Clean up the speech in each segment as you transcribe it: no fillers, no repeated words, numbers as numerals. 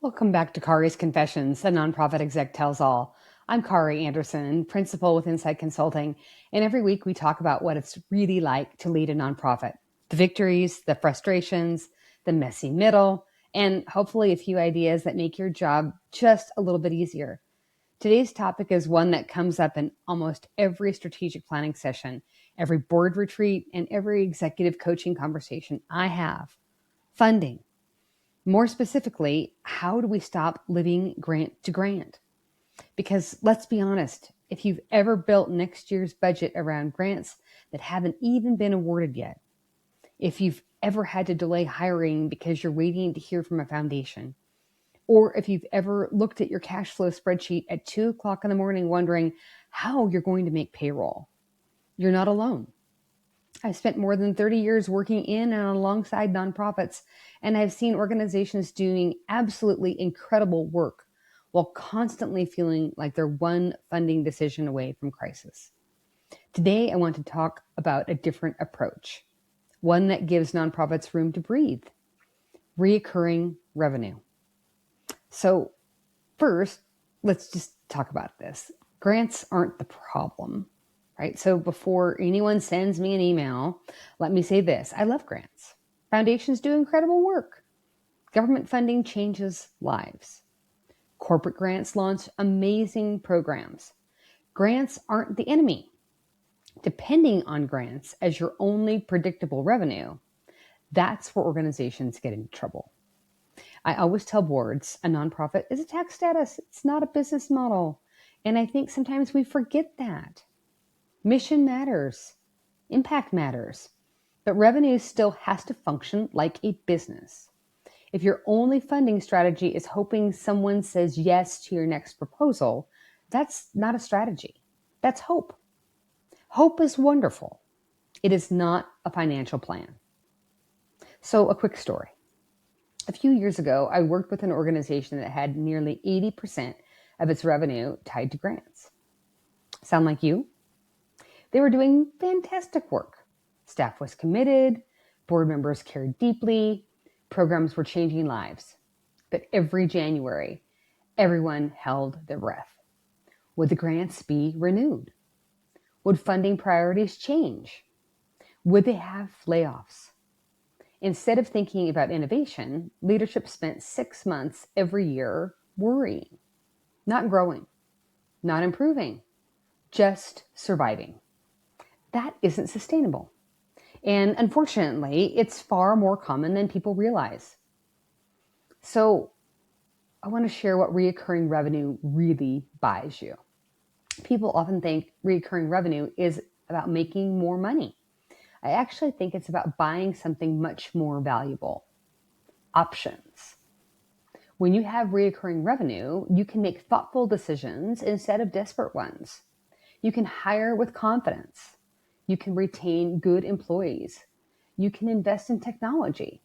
Welcome back to Kari's Confessions, the Nonprofit Exec Tells All. I'm Kari Anderson, principal with Incite Consulting, and every week we talk about what it's really like to lead a nonprofit. The victories, the frustrations, the messy middle, and hopefully a few ideas that make your job just a little bit easier. Today's topic is one that comes up in almost every strategic planning session, every board retreat, and every executive coaching conversation I have: funding. More specifically, how do we stop living grant to grant? Because let's be honest, if you've ever built next year's budget around grants that haven't even been awarded yet, if you've ever had to delay hiring because you're waiting to hear from a foundation, or if you've ever looked at your cash flow spreadsheet at 2 o'clock in the morning wondering how you're going to make payroll, you're not alone. I've spent more than 30 years working in and alongside nonprofits, and I've seen organizations doing absolutely incredible work while constantly feeling like they're one funding decision away from crisis. Today, I want to talk about a different approach, one that gives nonprofits room to breathe: recurring revenue. So first, let's just talk about this. Grants aren't the problem. Right? So before anyone sends me an email, let me say this. I love grants. Foundations do incredible work. Government funding changes lives. Corporate grants launch amazing programs. Grants aren't the enemy. Depending on grants as your only predictable revenue, that's where organizations get into trouble. I always tell boards a nonprofit is a tax status. It's not a business model. And I think sometimes we forget that. Mission matters, impact matters, but revenue still has to function like a business. If your only funding strategy is hoping someone says yes to your next proposal, that's not a strategy. That's hope. Hope is wonderful. It is not a financial plan. So a quick story. A few years ago, I worked with an organization that had nearly 80% of its revenue tied to grants. Sound like you? They were doing fantastic work. Staff was committed, board members cared deeply, programs were changing lives. But every January, everyone held their breath. Would the grants be renewed? Would funding priorities change? Would they have layoffs? Instead of thinking about innovation, leadership spent 6 months every year worrying, not growing, not improving, just surviving. That isn't sustainable. And unfortunately, it's far more common than people realize. So I want to share what recurring revenue really buys you. People often think recurring revenue is about making more money. I actually think it's about buying something much more valuable: options. When you have recurring revenue, you can make thoughtful decisions instead of desperate ones. You can hire with confidence. You can retain good employees. You can invest in technology.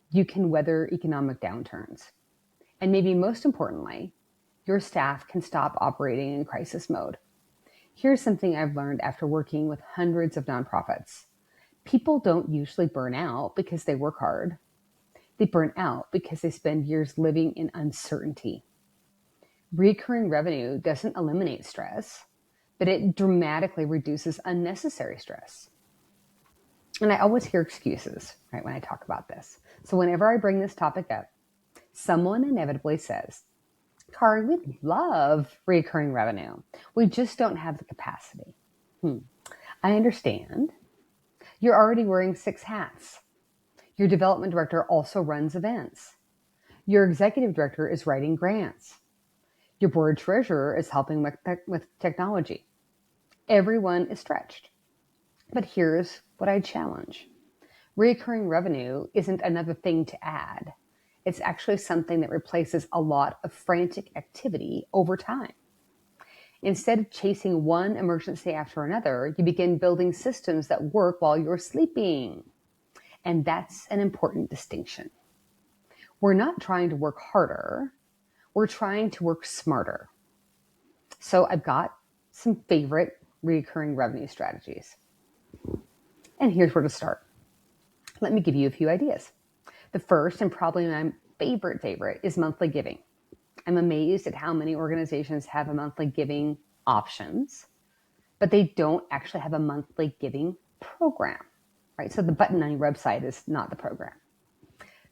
You can weather economic downturns. And maybe most importantly, your staff can stop operating in crisis mode. Here's something I've learned after working with hundreds of nonprofits. People don't usually burn out because they work hard. They burn out because they spend years living in uncertainty. Recurring revenue doesn't eliminate stress, but it dramatically reduces unnecessary stress. And I always hear excuses, right, when I talk about this. So whenever I bring this topic up, someone inevitably says, Kari, we love recurring revenue. We just don't have the capacity. I understand. You're already wearing 6 hats. Your development director also runs events. Your executive director is writing grants. Your board treasurer is helping with technology. Everyone is stretched. But here's what I challenge. Recurring revenue isn't another thing to add. It's actually something that replaces a lot of frantic activity over time. Instead of chasing one emergency after another, you begin building systems that work while you're sleeping. And that's an important distinction. We're not trying to work harder. We're trying to work smarter. So I've got some favorite recurring revenue strategies. And here's where to start. Let me give you a few ideas. The first, and probably favorite is monthly giving. I'm amazed at how many organizations have a monthly giving options, but they don't actually have a monthly giving program, right? So the button on your website is not the program.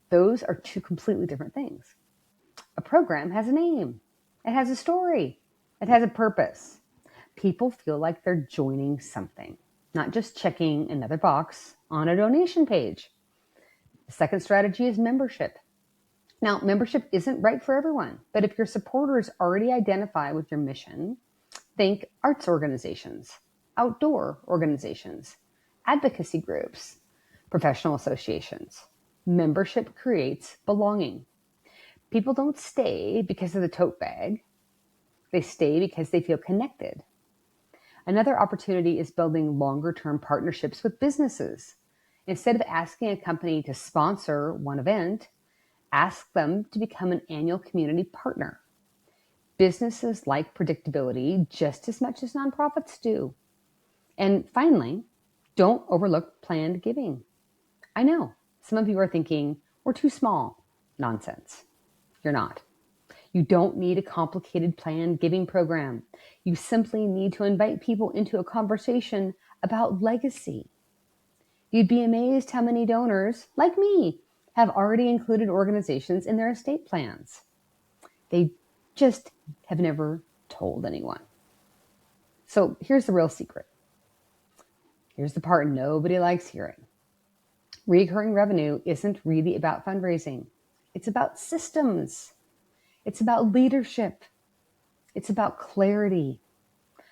Those are two completely different things. A program has a name. It has a story. It has a purpose. People feel like they're joining something, not just checking another box on a donation page. The second strategy is membership. Now, membership isn't right for everyone, but if your supporters already identify with your mission, think arts organizations, outdoor organizations, advocacy groups, professional associations. Membership creates belonging. People don't stay because of the tote bag. They stay because they feel connected. Another opportunity is building longer-term partnerships with businesses. Instead of asking a company to sponsor one event, ask them to become an annual community partner. Businesses like predictability just as much as nonprofits do. And finally, don't overlook planned giving. I know some of you are thinking, we're too small. Nonsense. You're not. You don't need a complicated planned giving program. You simply need to invite people into a conversation about legacy. You'd be amazed how many donors, like me, have already included organizations in their estate plans. They just have never told anyone. So here's the real secret. Here's the part nobody likes hearing. Recurring revenue isn't really about fundraising. It's about systems. It's about leadership. It's about clarity.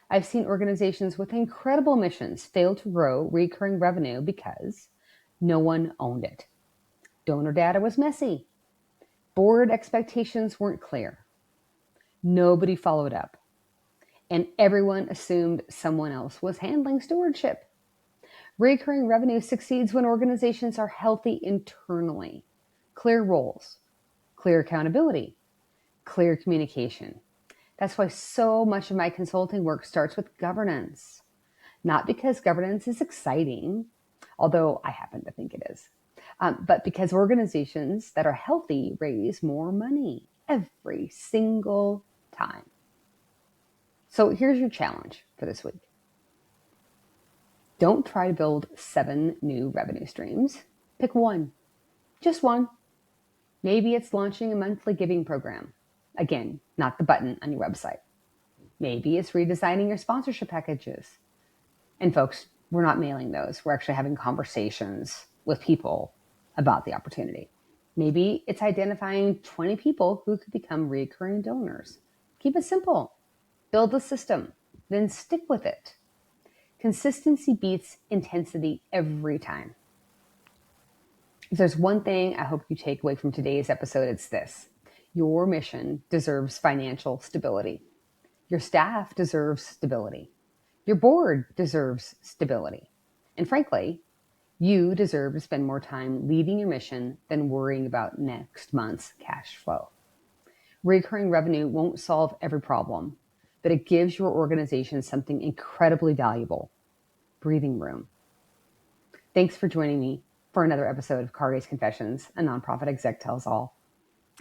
I've seen organizations with incredible missions fail to grow recurring revenue because no one owned it. Donor data was messy. Board expectations weren't clear. Nobody followed up. And everyone assumed someone else was handling stewardship. Recurring revenue succeeds when organizations are healthy internally. Clear roles, clear accountability, clear communication. That's why so much of my consulting work starts with governance. Not because governance is exciting, although I happen to think it is, but because organizations that are healthy raise more money every single time. So here's your challenge for this week. Don't try to build 7 new revenue streams. Pick one, just one. Maybe it's launching a monthly giving program. Again, not the button on your website. Maybe it's redesigning your sponsorship packages. And folks, we're not mailing those. We're actually having conversations with people about the opportunity. Maybe it's identifying 20 people who could become recurring donors. Keep it simple. Build the system, then stick with it. Consistency beats intensity every time. If there's one thing I hope you take away from today's episode, it's this. Your mission deserves financial stability. Your staff deserves stability. Your board deserves stability. And frankly, you deserve to spend more time leading your mission than worrying about next month's cash flow. Recurring revenue won't solve every problem, but it gives your organization something incredibly valuable: breathing room. Thanks for joining me for another episode of Kari's Confessions, a Nonprofit Exec Tells All.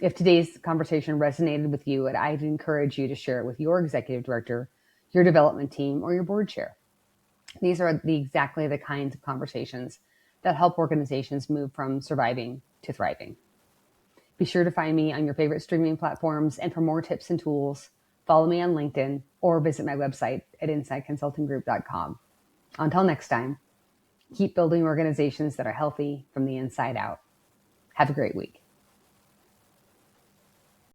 If today's conversation resonated with you, I'd encourage you to share it with your executive director, your development team, or your board chair. These are exactly the kinds of conversations that help organizations move from surviving to thriving. Be sure to find me on your favorite streaming platforms, and for more tips and tools, follow me on LinkedIn or visit my website at insightconsultinggroup.com. Until next time, keep building organizations that are healthy from the inside out. Have a great week.